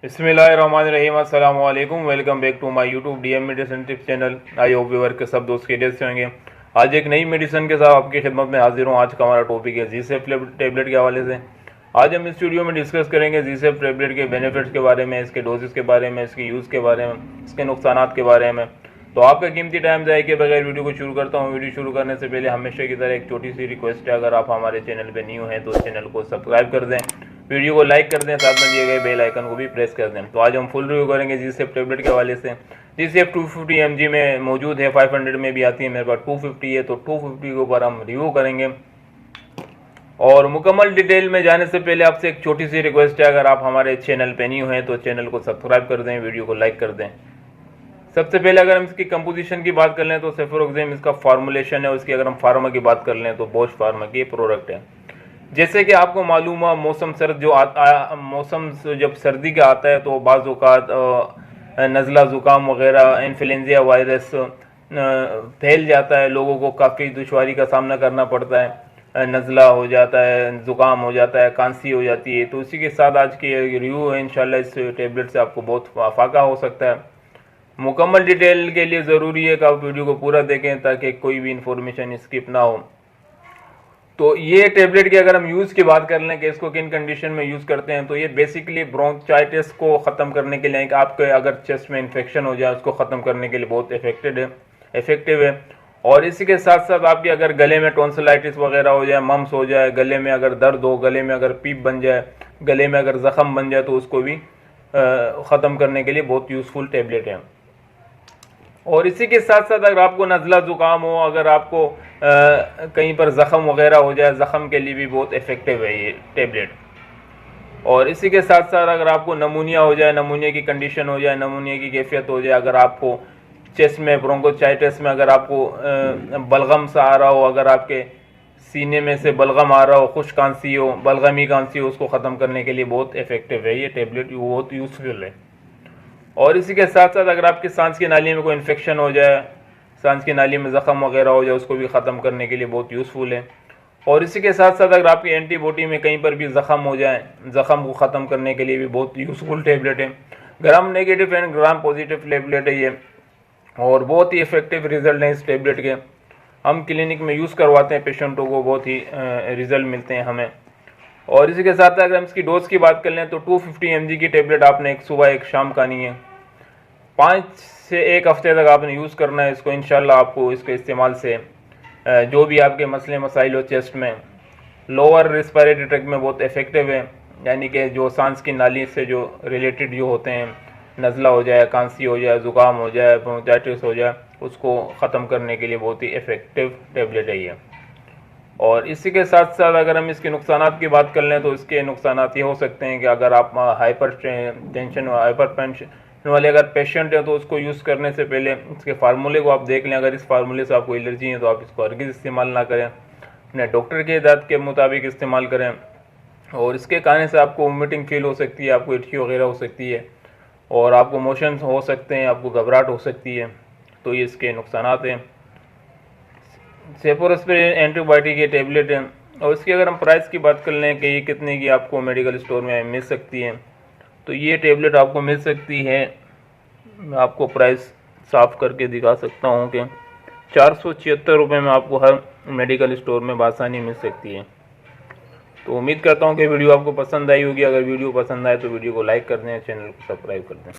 बिस्मिल्लाहिर्रहमानिर्रहीम अस्सलाम वालेकुम। Welcome back to my YouTube DM medicine tips channel. I hope viewer के सब दोस्त खैरियत से होंगे। आज एक नई मेडिसिन के साथ आपकी खिदमत में हाजिर हूँ। आज का हमारा टॉपिक है जीसेफ टेबलेट के हवाले से। आज हम इस वीडियो में डिस्कस करेंगे जीसेफ टेबलेट के बेनिफिट्स के बारे में, इसके डोजेस के बारे में, इसके यूज़ के बारे में, इसके नुकसान के बारे में। तो आपका कीमती टाइम जाए के बगैर वीडियो को शुरू करता हूँ। वीडियो शुरू करने से पहले हमेशा की तरह एक छोटी सी रिक्वेस्ट है, अगर आप हमारे चैनल पे न्यू हैं तो चैनल को सब्सक्राइब कर दें, वीडियो को लाइक कर दें, साथ में दिए गए बेल आइकन को भी प्रेस कर दें। तो आज हम फुल रिव्यू करेंगे जीसेफ टेबलेट के हवाले से। जीसेफ 250 mg में मौजूद है, 500 में भी आती है, मेरे पास 250 है, तो 250 के ऊपर हम रिव्यू करेंगे। और मुकम्मल डिटेल में जाने से पहले आपसे एक छोटी सी रिक्वेस्ट है, अगर आप हमारे चैनल पे न्यू हैं तो चैनल को सब्सक्राइब कर दें, वीडियो को लाइक कर दें। सबसे पहले अगर हम इसकी कंपोजिशन की बात कर लें तो सेफरोक्सेम इसका फार्मूलेशन है। उसकी अगर हम फार्मा की बात कर लें तो बॉश फार्मा की प्रोडक्ट है। जैसे कि आपको मालूम है, मौसम सर्द जो मौसम जब सर्दी का आता है तो बाज़ औक़ात नज़ला ज़ुकाम वगैरह इन्फ्लुएंजा वायरस फैल जाता है, लोगों को काफ़ी दुश्वारी का सामना करना पड़ता है, नज़ला हो जाता है, ज़ुकाम हो जाता है, खांसी हो जाती है। तो इसी के साथ आज की रिव्यू है, इंशाल्लाह इस टेबलेट से आपको बहुत फ़ायदा हो सकता है। मुकम्मल डिटेल के लिए ज़रूरी है कि आप वीडियो को पूरा देखें ताकि कोई भी इंफॉर्मेशन स्किप ना हो। तो ये टेबलेट की अगर हम यूज़ की बात कर लें कि इसको किन कंडीशन में यूज़ करते हैं, तो ये बेसिकली ब्रोंकाइटिस को ख़त्म करने के लिए, कि आपके अगर चेस्ट में इन्फेक्शन हो जाए उसको ख़त्म करने के लिए बहुत इफेक्टिव है। और इसी के साथ साथ आपके अगर गले में टॉन्सिलाइटिस वगैरह हो जाए, मम्स हो जाए, गले में अगर दर्द हो, गले में अगर पीप बन जाए, गले में अगर ज़ख़म बन जाए, तो उसको भी ख़त्म करने के लिए बहुत यूज़फुल टेबलेट है। और इसी के साथ साथ अगर आपको नज़ला ज़ुकाम हो, अगर आपको कहीं पर ज़ख़म वगैरह हो जाए, ज़ख़म के लिए भी बहुत इफ़ेक्टिव है ये टेबलेट। और इसी के साथ साथ अगर आपको नमूनिया हो जाए, नमूनिया की कंडीशन हो जाए, नमूनिया की कैफियत हो जाए, अगर आपको चेस्ट में ब्रोंकोचाइटिस में अगर आपको बलगम सा आ रहा हो, अगर आपके सीने में से बलगम आ रहा हो, खुश खांसी हो, बलगमी खांसी हो, उसको ख़त्म करने के लिए बहुत इफ़ेक्टिव है ये टेबलेट, बहुत यूज़फुल है। और इसी के साथ साथ अगर आपकी सांस की नाली में कोई इन्फेक्शन हो जाए, सांस की नाली में ज़ख़म वगैरह हो जाए, उसको भी ख़त्म करने के लिए बहुत यूज़फुल है। और इसी के साथ साथ अगर आपकी एंटीबॉडी में कहीं पर भी ज़ख़म हो जाए, ज़ख़म को ख़त्म करने के लिए भी बहुत यूज़फुल टेबलेट है। Gram negative and gram positive tablet है ये, और बहुत ही इफ़ेक्टिव रिज़ल्ट हैं इस टेबलेट के। हम क्लिनिक में यूज़ करवाते हैं पेशेंटों को, बहुत ही रिज़ल्ट मिलते हैं हमें। और इसी के साथ अगर हम इसकी डोज की बात कर लें तो 250 mg की टेबलेट आपने एक सुबह एक शाम खानी है। 5 से 1 हफ्ते तक आपने यूज़ करना है इसको। इंशाल्लाह आपको इसके इस्तेमाल से जो भी आपके मसले मसाइल हो चेस्ट में, लोअर रिस्पायरेटरी ट्रैक्ट में बहुत इफ़ेक्टिव है, यानी कि जो सांस की नाली से जो रिलेटेड जो होते हैं, नज़ला हो जाए, खांसी हो जाए, ज़ुकाम हो जाए, ब्रोंकाइटिस हो जाए, उसको ख़त्म करने के लिए बहुत ही इफ़ेक्टिव टेबलेट है ये। और इसी के साथ साथ अगर हम इसके नुकसानात की बात कर लें तो इसके नुकसानात ये हो सकते हैं कि अगर आप हाइपर टेंशन वाले अगर पेशेंट हैं तो उसको यूज़ करने से पहले इसके फार्मूले को आप देख लें। अगर इस फार्मूले से आपको एलर्जी है तो आप इसको हरगिज़ इस्तेमाल ना करें, अपने डॉक्टर की हिदायत के मुताबिक इस्तेमाल करें। और इसके खाने से आपको वोमिटिंग फील हो सकती है, आपको इल्टी वगैरह हो सकती है, और आपको मोशन हो सकते हैं, आपको घबराहट हो सकती है। तो ये इसके नुकसानात हैं। सेफोरेस्पिरिन एंटीबायोटिक के टेबलेट हैं। और इसकी अगर हम प्राइस की बात कर लें कि ये कितने की आपको मेडिकल स्टोर में मिल सकती है, तो ये टेबलेट आपको मिल सकती है, मैं आपको प्राइस साफ करके दिखा सकता हूँ कि 476 रुपये में आपको हर मेडिकल स्टोर में बासानी मिल सकती है। तो उम्मीद करता हूँ कि वीडियो आपको पसंद आई होगी। अगर वीडियो पसंद आए तो वीडियो को लाइक कर दें, चैनल को सब्सक्राइब कर दें।